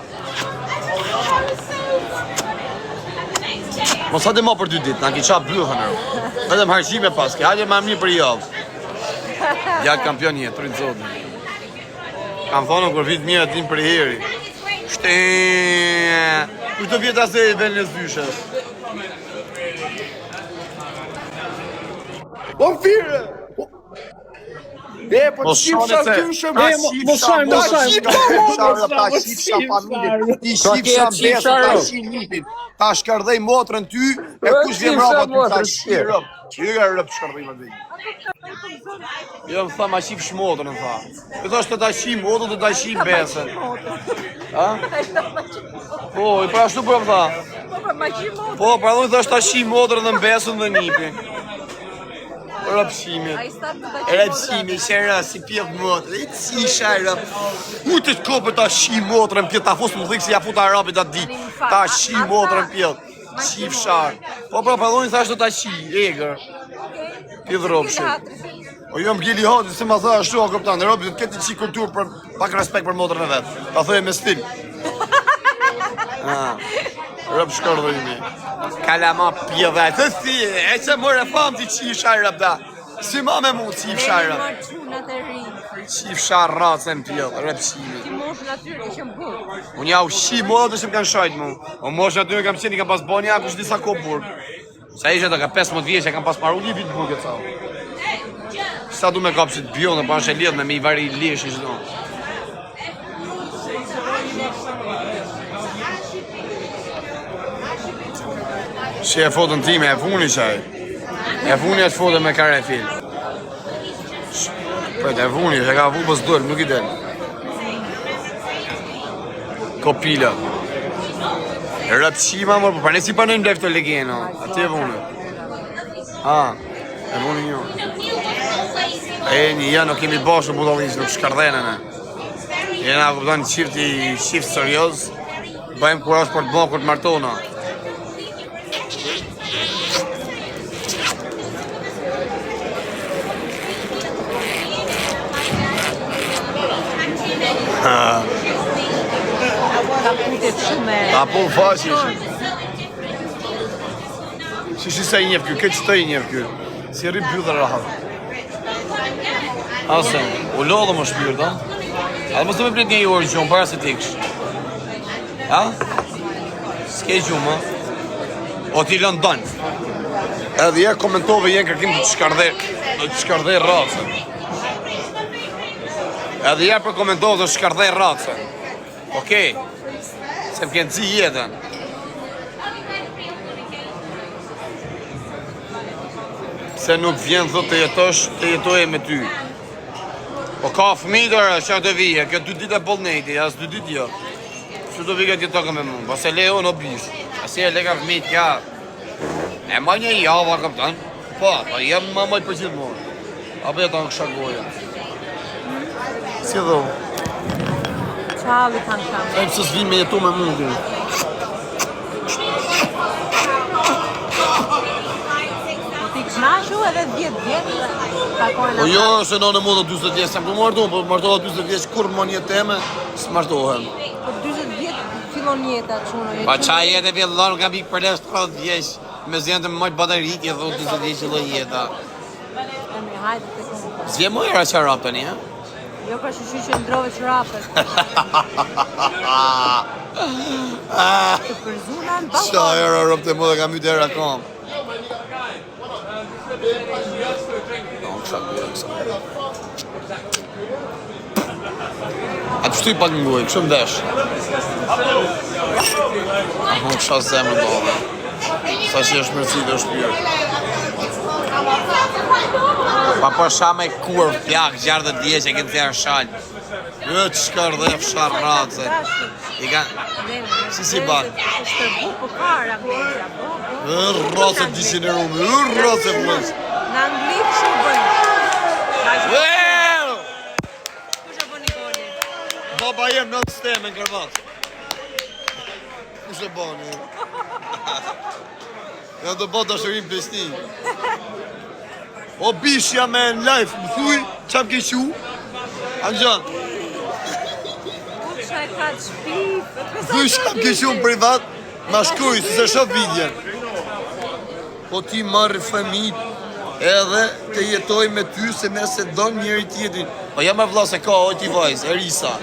Mos hajde ma për 2 ditë, nga ki qa bluhën e ro. Vedem harqime paske, hajde ma mirë për javë. Gjallë kampion jetë, të rinë zotë. Kam thonë kur vitë mirë atin për heri. Këtë vjetë ase e ven në zyshes. O fire! Po të shifësha kyshëm, Mos shajmë. ta shifësha familje, ti shifësha besë, ta shifë njipin, ta shkardhej motrën ty, e kush vjen rapa ty, ta shifë rëpë. Qyga rëpë shkardhej më dhej. Jo më tha ma shifë shmotrën, më tha. Këtë është të ta shifë motrën, të ta shifë besën. Ha? Po, i pra ashtu për më tha. Po, pra dhënë të është ta shifë motrën dhe mbesën dhe njipin. Rëpshimi. Rëpshimi, shërë, si pjevë motrë. I të si shërë. U të kopë ta shi motrën pjevë. Ta fusë më dhikë si ja fu ta rapit atë ditë. Ta shi motrën pjevë. Shif sharë. Po pra dhoni thashtë ta shi, egrë. Pjevë rëpshim. O jo më gjeli hati, se ma tha ashtu a këptanë. Rëpit të këti qi kulturë për pak respekt për motrën e vetë. Ta thëje me stil. Rëp shkardë dhe imi. Kalama pjeve, të si, e që mërë e famë ti qifë rëp da. Si ma me mu qifë sharë rëp. Qifë sharë racën pjeve, rëp shimi. Ti moshën atyre ke qëmë burë. Unë ja u shi modë të që më kanë shajtë mu. O moshën atyre kam qeni, kam pas boni ja kush disa ko burë. Sa ishe të ka 15 vjeqe, kam pas paru një vitë burë këtë sau. Sa du me kapë që të bjonë, pa në shë lidhë me i vari i lish i shdo. Që e fotën time, e funi qaj. E funi është fotën me kare fil. Pëjtë e funi, që ka fu pës dërë, nuk i del. Kopila. Rëpqima mërë, për ne si për në mblef të legeno. Ati e funi. E funi një. E një janë, nuk kemi bashkë në budallish, nuk shkardhene ne. Jena këpëtan qiftë serios. Bëjmë kurash për të bënë kur të martona. Apo u fashi shi sa i njef kjo, këtë që të i njef kjo. Si rri bjudhe rahat. Asem, u lodhë më shpyrë, da? A dhe mështë të me prit një i orë gjumë, para se t'iksh. Ha? S'ke gjumë, ha? O t'i lënë danë. Edhe ja komentove jenë kërkim të të shkardej ratëse. Edhe ja për komentove të shkardej ratëse. Okej. Se më kënë zi jetën. Se nuk vjen thot të jetosh, të jetoje me ty. Po ka fëmidër, që të vije, këtë 2 ditë e bolneti, as 2 ditë jo. Që të vije këtë jetokë me mu, pas e leo në bishë. As e le ka fëmijt kja. E ma një java këpëtan. Po, jem ma maj për gjithë morë. Apo jetë në kësha goja. Si dho? Qavi kanë shamë. E pësës vim me jetu me mundi. Ti knashu edhe 10 vjetë. takojnë. Po jo, se në moda 40 vjeç, s'kam martohen, po martohet 40 vjeç kur më një teme, s'martohen. Po 40 vjet fillon jeta çuna. Pa qa jetë e fillon, kam ikë për les 30 vjeç, me zjenë të më majtë bataritje, dhe 20 vjeç që dhe jeta. Hajde të këmë. Zje më era që rapë tani, ha? Jo ka shushy që ndrove që rapët. Të përzuna në bako. Qa era rapë të më dhe kam ytë era kam. A të shtu i pak ngoj, kështu më desh. Unë kësha zemë do dhe. Sa që është mërësi dhe shpirë. Pa për shame kur, plak, gjarë dhe dje që e këtë zjarë shalë. Jo, që shkar dhe fsharë ratë. I kanë... Si bak? Është bu për para, Rrasë të disjenerume, rrasë e vlësë. në Anglit që bëjnë. Well! Kush e bën Nikoli? Baba jem në stem në kërvat. Kush e bani? Ja do bë dashurim pesni. O bishja me në live, më thuj, qam ke qu? Angjan, Kush e ka të shpif? thuj qam ke qu në privat, ma shkuj, se shoh videon. Po ti marrë fëmijë edhe të jetoj me ty se nëse don njëri tjetrin. Po jam e vlla se ka o ti vajzë, Erisa.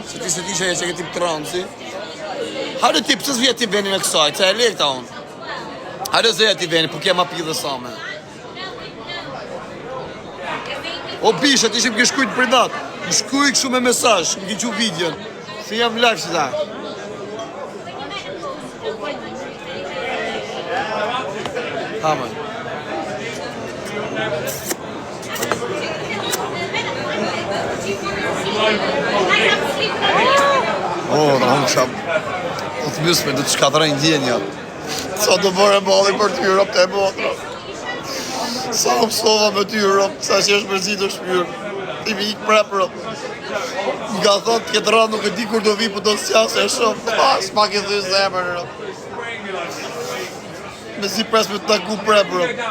Se ti që e që këti transi. Hajde ti, pësës vjetë ti veni me kësaj, që e lekta unë. Hajde zëja ti veni, po kema pi dhe sa me. O bisha, ti që më ke shkujt për datë. Më shkuj këshu me mesazh, më ke qu videon. Se jam live që ta. Hamën. O, në hëmë shab. Do të mysme, do të shkatërën djenja. Sa do bërë balli për ty Europë të e botra. Sa më pësova me ty Europë, sa që është mërzi të shpyrë. Ti mi ikë prep Europë. Nga thotë të këtë randë nuk e di kur do vi, po do të sjasë e shumë. S'ma ke thuj zemër Europë. Me si pres me të taku prep Europë.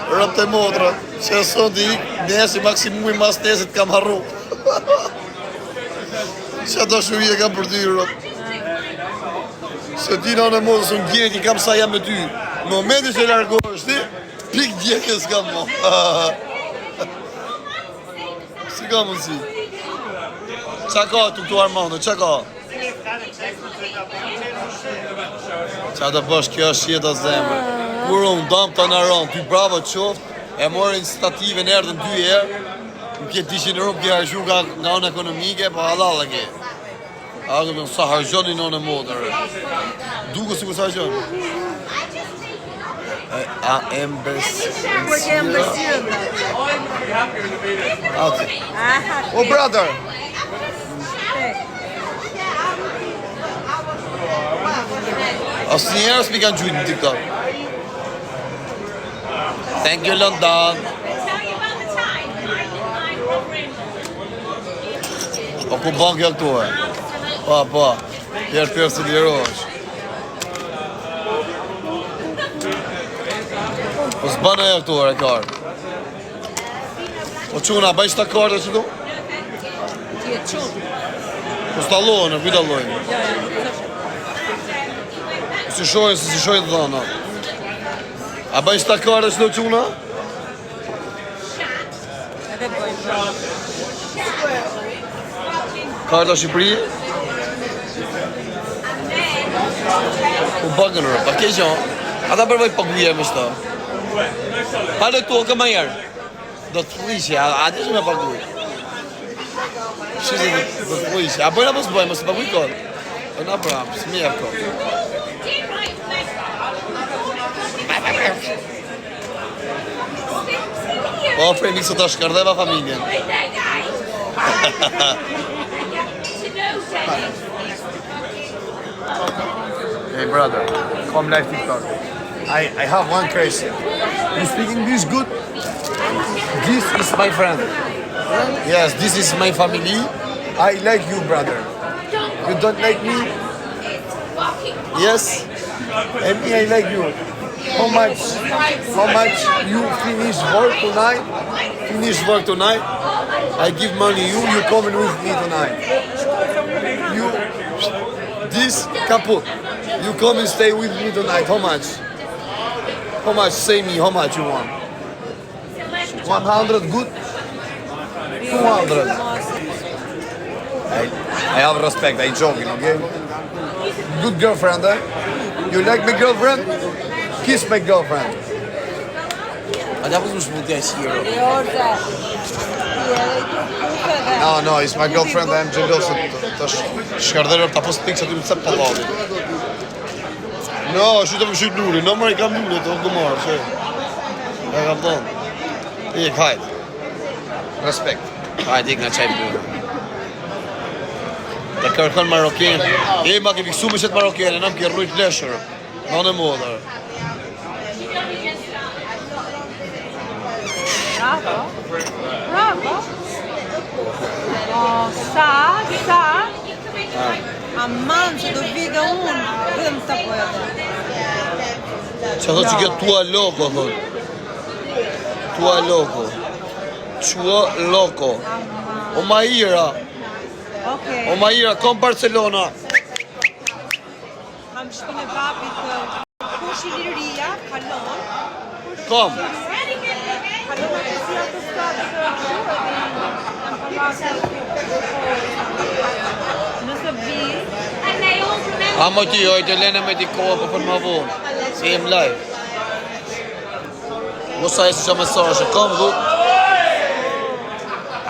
Europë të motra, që e sot i ikë, nesi maksimumi mas tesit kam harru. Që do shuhi e kam për ty Europë. Se ti në modë, së në djeti kam sa jam me ty. Në momenti që largohësht ti, pik djeti s'kam mo. Si ka mundësi? Qa ka të këtu Armando, qa ka? Qa të bësh, kjo është jeta zemër. Kur unë dam të naron, ty bravo qoftë, e morë iniciative në erdhën 2 herë, në kje 200 euro, kje harshu nga unë ekonomike, pa halal e ke. A këtë sa hargjoni në në modër. Duke si ku sa hargjoni? A embërsi. Ku e ke embërsirën? Ati. O brother! Asë njerës mi kanë gjujtë në TikTok. Thank you London. Po ku ban kjo këtu e? Po, Pierre se lirosh. Po s'ban e këtu e karë. Po quna, bëj qëta kartë e që du? Ti e qunë. Po s'tallojnë, kujt tallojnë? Si shojnë të dhona. A bëj qëta kartë e që du quna? Edhe bëjmë. Karta Shqipëri? U bagën rë, pa ke gjonë. Ata përvoj paguje me shto. Hale këtu, o këma jerë. Do të flishe, a di që me paguj? Shqisi do të flishe. A bëjnë apo s'bëjnë, mos të paguj kodë? E na prapë, s'mi e kodë. O, prej mikë së të shkardeva familjen. Hey brother, come live TikTok. I have one question. You speak English good? This is my friend. Yes, this is my family. I like you, brother. You don't like me? Yes? And me, I like you. How much you finish work tonight? I give money you coming with me tonight. You, this kaput. You come and stay with me tonight. How much? How much? Say me, how much you want? 100 good? 200. I have respect, I joking, okay? Good girlfriend, eh? You like my girlfriend? Kiss my girlfriend. A da pësë më shmutja qiro. No, it's my girlfriend, I'm jealous të shkarderër të apos pikë që të më cep palavit. No, shu të më shyt luri, në mërë I kam luri të gëmarë, që. E kam thonë. Ik, hajt. Respekt. Hajt, ik në qajpë luri. Të kërkën Marokin. Ma ke fiksu me qëtë Marokin, në më ke rrujt leshër. Në në modër. Bravo. Oh, sa. Aman, që do vide unë. Vëdëm të poja të. Që thot që kjo tua loko, thot. Tua loko. Qua loko. O Maira. O Maira, kom Barcelona. Kam shpin e babit të kush I liria, kalon. Kom. Kalon atë si atë statë të nëse vi. A mo ti, oj, të lene me di kohë për më vonë. Si jem live. Mosa e si që mesajë, kom dhut.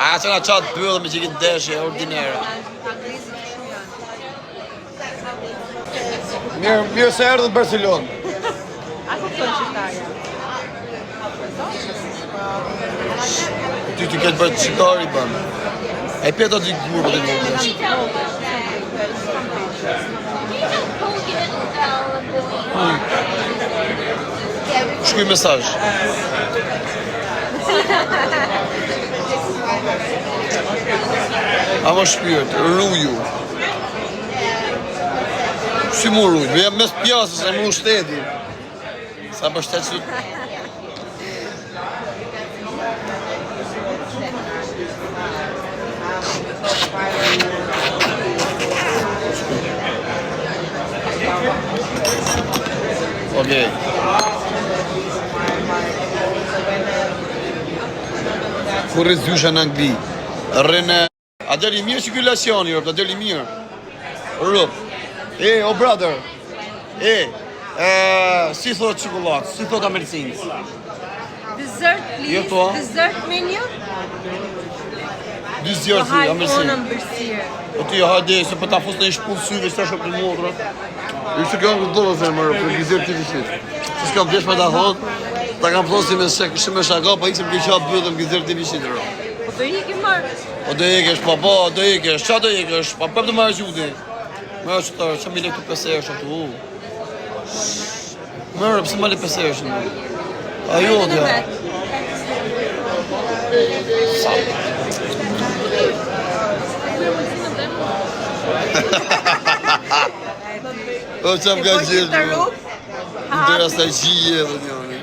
A që nga qatë bëllë me që këtë deshje, ordinere. Mirë se erdhë në Barcelonë. A kupton qytetarja? Ty të ketë bërë qytetari, banë. E pjetë atë I gurë për të më deshje. Shkuj mesazh. A më shpirt, rruju. Si mu rruj, me jam mes pjasës, e mu shteti. Sa për shtetë që... Okej. Kur rëzysha në Angli, rrënë... A deli mirë cirkulacioni, rëp, a deli mirë. Rëp. O brother. Si thot qikollatë, si thot Americinës. Dessert, please. Dessert menu. Dessert, Americinë. Në mbërsirë. O ti, hajde, se për ta fos në I shpullë syve, që ta shok të modrë. I që kam këtë dole zemër, për gizirë të vishit. Që s'kam desh me ta thonë, ta kam thonë si me shaka, pa I që më keqa bëdëm gizirë të vishit. Po do iki marë. O do ikesh, pa, do ikesh, qa do ikesh, pa pëp të marrë gjuti. Mërë që tërë, që mi le këtu pesesh atë, Mërë, pëse ma le pesesh në? Ajo, dhja. O që më ka gjithë, në tëra sa gjije dhe njëni.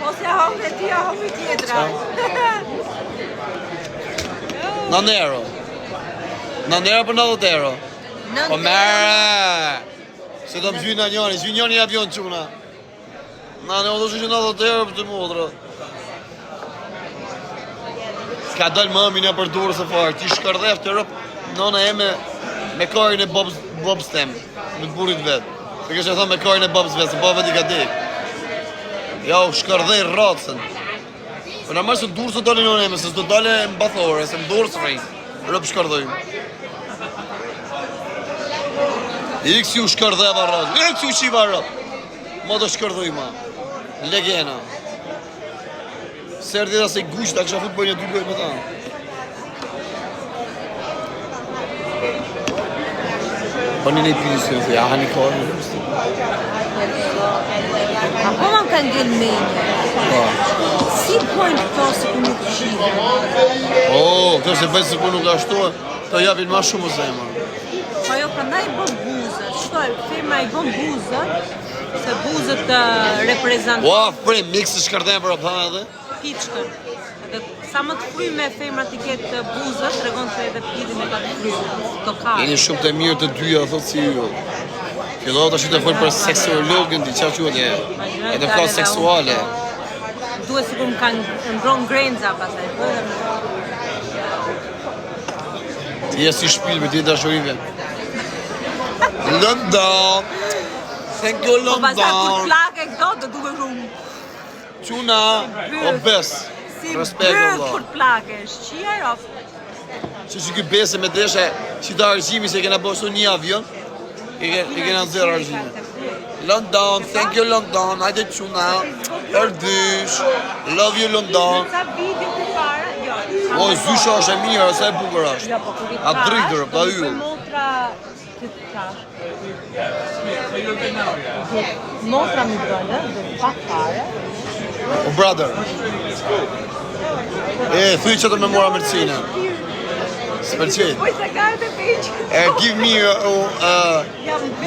Po se hongë ti, hongë tjetra. Nanero për 90 euro. Po merë. Se do më zhynë në njëni, zhynë njëni avion quna. Nanero do zhynë 90 euro për të modrë. S'ka dalë mami në për durë se farë. Ti shkardhef të rëpë nona e me karin e Bob's tem. Me burit vetë. Për kështë e thonë me karin e Bob's vetë, se po vetë I ka dik. Ja u shkardhej ratësën. Për në mërë se durë se dalë nona e me, se s'do dalë më bathore, se më durë së rejnë. Rëpë shkardhej. I kësi u shkardheva ratë, I kësi u qiva ratë. Ma do shkardhej ma. Legena. Serdi da se I guqta, kësha fut bëjnë 2 lojë me ta. Po një pisë, ja hani korë. Apo ma kanë gëllë menjë. Si pojnë këto se ku nuk shqinë? Këto se bëjtë se ku nuk ashtu, të japin ma shumë zemër. Po jo, përndaj I bëm buzët. Shkoj, firma I bëm buzët. Se buzët reprezentojnë Ua, prej, mix të shkërdem për apë edhe? piçkën. Edhe sa më të fryme femra t'i ketë buzët, tregon se edhe pidhin e ka të fryme. Tokare. Jeni shumë të mirë të dyja, thotë si ju. Fillohet tash të folë për seksuologën, di çfarë quhet e. Edhe ka seksuale. Duhet sikur më kanë ndron grenza pastaj. Ti je si shpil me ditë dashurive. London. Thank you Po pastaj kur London. plake këto do duhet shumë. Çuna, o bes. Si Respekt byr Allah. kur plake, shqier of. Që ky bese me deshe, si ta argjimi se kena bërë një avion. I kena nxjerr argjimin. London, thank you London. Hajde çuna. Erdysh. Love you London. Sa video të para? Jo. O, zysha është e mirë, sa e bukur është. Jo, po kur i A drejtër, pa yll. Motra të tash. Motra më dole, dhe pak fare. O brother. Thuj që të me mora mërcina. S'pëlqej. Po sa kanë të peq. Give me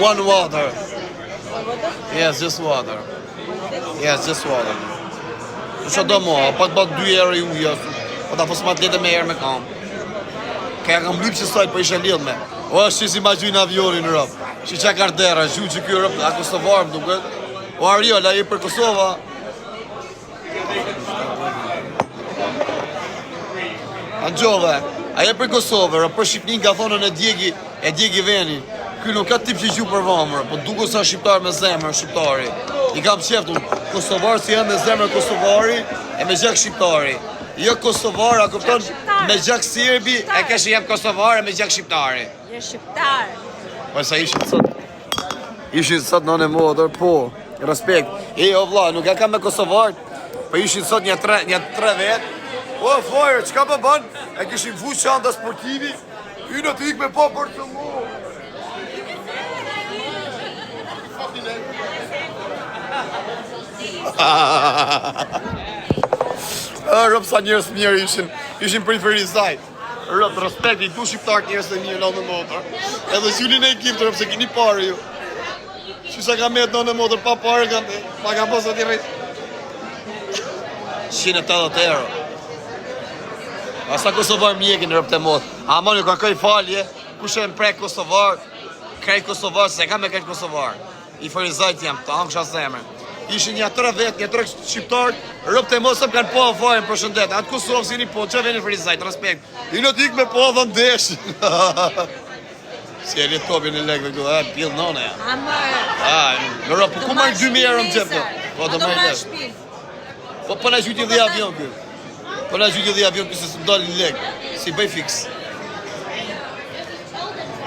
one water. Yes, just water. Yes, just water. Që do mo, pak 2 euro i uja. Po ta fos ma të lete me erë me kam. Ka ja kam lypë që saj, po ishe lidh me. O, është që si ma gjujnë avionin në rëpë. Që qa kardera, zhu që kjo rëpë, a Kosovar më duket. O, Ariel, a je për Kosova? Angjove, a je për Kosovë, rë për Shqipnin ka thonën e djegi veni. Ky nuk ka tip që gju për vamër, po duko sa shqiptar me zemër, shqiptari. I kam qeftun, Kosovar si janë me zemër Kosovari e me gjak shqiptari. Jo Kosovar, a kupton, me gjak Serbi, e kështë jem Kosovar e me gjak shqiptari. Je shqiptar. Po sa ishin sot? Ishin sot në në modër, po, respekt. O vlla, nuk e kam me Kosovar, po ishin sot një tre vetë. O, fire, qka po bën? E kishim vu qanda sportivi, i në të ikë me po për të mu. Rëpë sa njërës mirë ishin preferizajt. Rëpë, respekt, i du shqiptar njërës e mirë në motër. Edhe s'julin e ekip të rëpë se kini pare ju. Që sa ka metë në motër pa pare, pa ka posë të rejtë. 180 euro. Asa Kosovar mjekin rëpë të modë. Ama një ka kaj falje, kushe më prej Kosovar, kaj Kosovar, se ka me kaj Kosovar. I ferizajt jam, të angësha zemër. Ishin një 3 vetë, një 3 shqiptarë, rëpë të modë sëmë kanë po fajnë për shëndet. Atë Kosovë si një po, që veni ferizajt, respekt. I në t'ik me po dhe ndesh. Si e litë topin e legve këtu, pillë none ja. Në rëpë, ku marrë 2.000 euro më gjepë të? Po, do marrë legë. Po në gjyti dhe avion këtë. Po në gjyti dhe avion këtë se së mdali legë. Si bëj fix.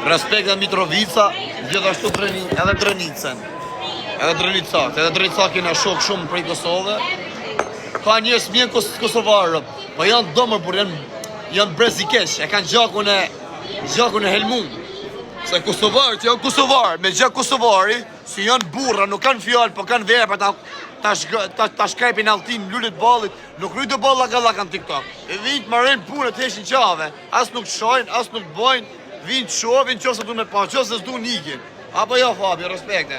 Respekt dhe Mitrovica, gjithashtu edhe Drenicën. Edhe Drenica kena shok shumë prej Kosove. Ka njërës mjenë Kosovarë, po janë domër, por janë brez i kesh, e kanë gjakun e Helmun. Se Kosovarët janë Kosovarë, me gjak Kosovari, si janë burra, nuk kanë fjallë, po kanë verë, ta shkrepin altin, lullit ballit, nuk rritë balla ka lakan TikTok. E vinë të marrën punët, heshin qave, as nuk shojnë, as nuk bojnë, vinë të shovin, qëse du me pa, qëse s'du n'ikin. Apo jo, Fabi, respekte.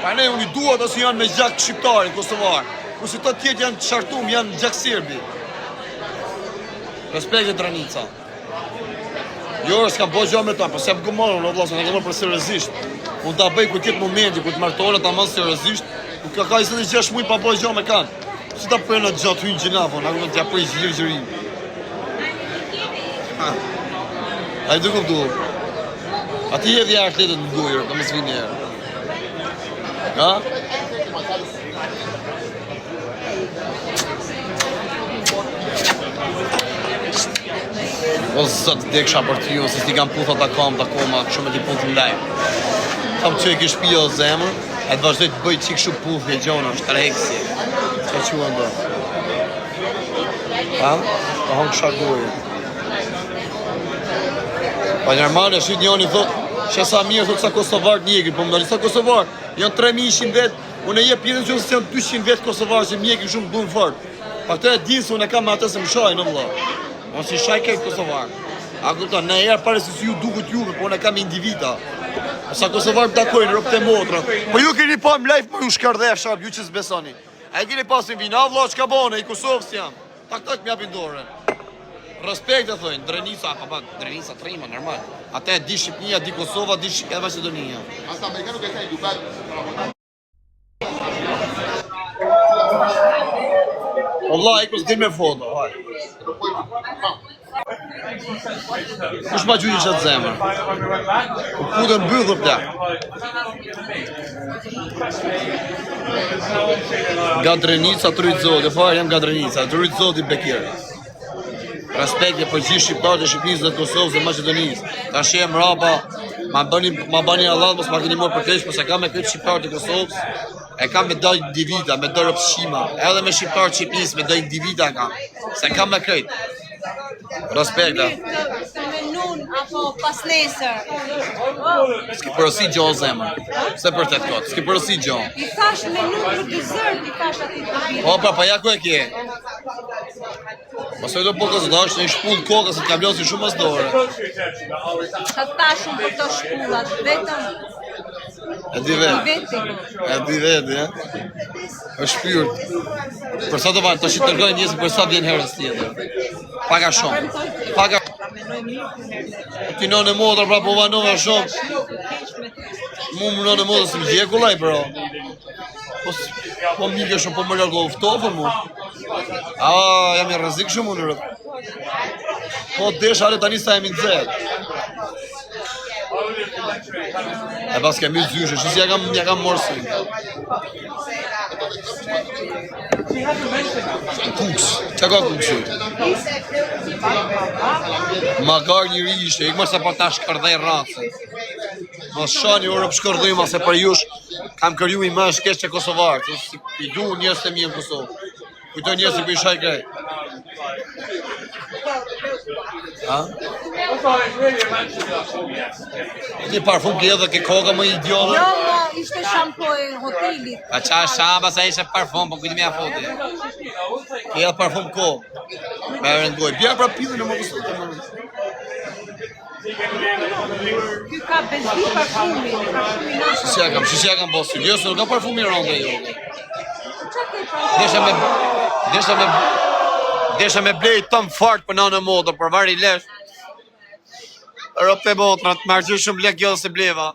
Pa ne unë i duhet ose janë me gjak shqiptari, Kosovar. Ku si të tjetë janë qartum, janë gjak Serbi. Respekte Drenica. Jo, s'kam po gjo me ta, po se më gëmonë, në vlasë, në gëmonë për seriozisht. Unë ta bëj ku tjetë momenti, ku të martore, ta mënë seriozisht, ku ka 26 mujë pa po gjo me kanë. Si ta përë në gjatë hynë gjinafo, në gëmonë t'ja përë i gjërim. A i du këptu. A ti hedhja atletët në dujër, ka më s'vi njerë. Ha? O zëtë deksha për t'ju, se s'ti kam putha t'a kam, t'a koma, shumë e t'i puth në live. Tham që e kish pio zemër, e t'vazhdoj të bëj qik shumë puth e gjona, shtrekësi. Qa qua ndo? Ha? Ta hongë shakojë. Pa nërmane, shqit njoni thot, që sa mirë thot sa Kosovar njegin, po më dali sa Kosovar, janë 3.100 vetë, unë e je pjetën që se janë 200 vetë Kosovar që mjekin shumë bunë fort. Pa këtë e dinë se unë e kam me atë se më shaj në vëlla. Unë si shaj kejtë Kosovar. A këta, në erë pare se si ju duket juve, po unë e kam individa. Sa kosovar më takojnë, rëpë të motra. Po ju keni pa më live, po ju shkardhef, shab, ju që s'besoni. A i keni pasin vina, vla, që ka bone, i Kosovës jam. Tak, m'japin dore. Respekt e thojnë, Drenica, Drenica, Trima, normal. Ate di Shqipnia, di Kosova, di edhe Macedonia. Asta americano che sei educato. Allah, i kus din me foto, haj. Kush ma gjujnë që të zemër? Ku dhe në bëllë pëta? Nga Drenica, Trujt Zodi, farë jam nga Drenica, Trujt Zodi Bekir. Respekte për gjithë shqiptarët e Shqipnisë dhe të Kosovës dhe Macedonisë. Ta shem rapa, ma bani Allah, mos ma keni morë për keq, përse kam me këtë shqiptarët e Kosovës, e kam me dojë individa, me dojë rëpshima, edhe me shqiptarët Shqipnisë, me dojë individa kam, se kam me këtë. Respekte. Të menun apo pas nesër. S'ki përësi gjo zemër, se për të këtë, s'ki përësi gjo. I thash menun për dessert, i thash ati të bire. O, pra, pa ja ku e kje. Pasoj do po kësë dash, në i shpull kokës, se t'ka blosi shumë as dore. Ka tashun për të shpullat, vetëm E di vetë. vetëm. E di vetë, ja. është shpyrt. Për sa të varet, të shqit tërgojnë njësë për sa vjen herës tjetër. Paka shumë. Paka... Ti në në modër, pra po vanova shumë. Mu më në modër së më gjekullaj, bro. Po mike shumë, po më lërgo uftofë mu. Jam i rrezik shumë unë rrët. Po desh, ale tani sa jemi në zedë. E pas kemi zyshe, që si ja kam morsin. Kuks, që ka kuksë? Magar njëri ishte, ik mërë se për ta shkërdhej ratëse. Mas shani orë për shkërdhej, ma se për jush kam kërju i më shkesh që Kosovarë. I du njërës të mi në Kosovë. Kujtoj njërës i për i shaj krejt. Një parfum ke edhe ke koka më idiotë? Jo, ishte shampo e hotelit. A qa shamba sa ishe parfum, po kujtë me a foti. Ke edhe parfum ko. Me rëndgoj. Bjerë pra pidhe në më gësot. Ky ka bezdi parfumi, parfumi Shishja kam posti. Jo, se nuk ka parfumi rëndë e jo. Desha me blej tëm fart për në modë, për vari lesh. Rëp të motra, të marrë gjithë shumë blek jo se bleva.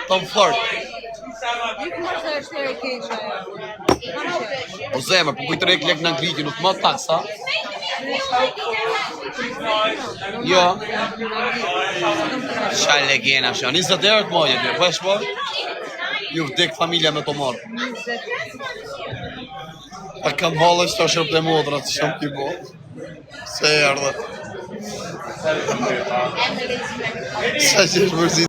Tëm fart. O zemër, po kujtë rek lek në Angliki, nuk më tak, sa? Jo. Shaj legena shë, 20 erët mojë, po e shpor? Ju vdek familja me të morë. Pa kam halë që të shërp të modrat, shumë t'i bo. Se erdhe. Sa që është mërzit.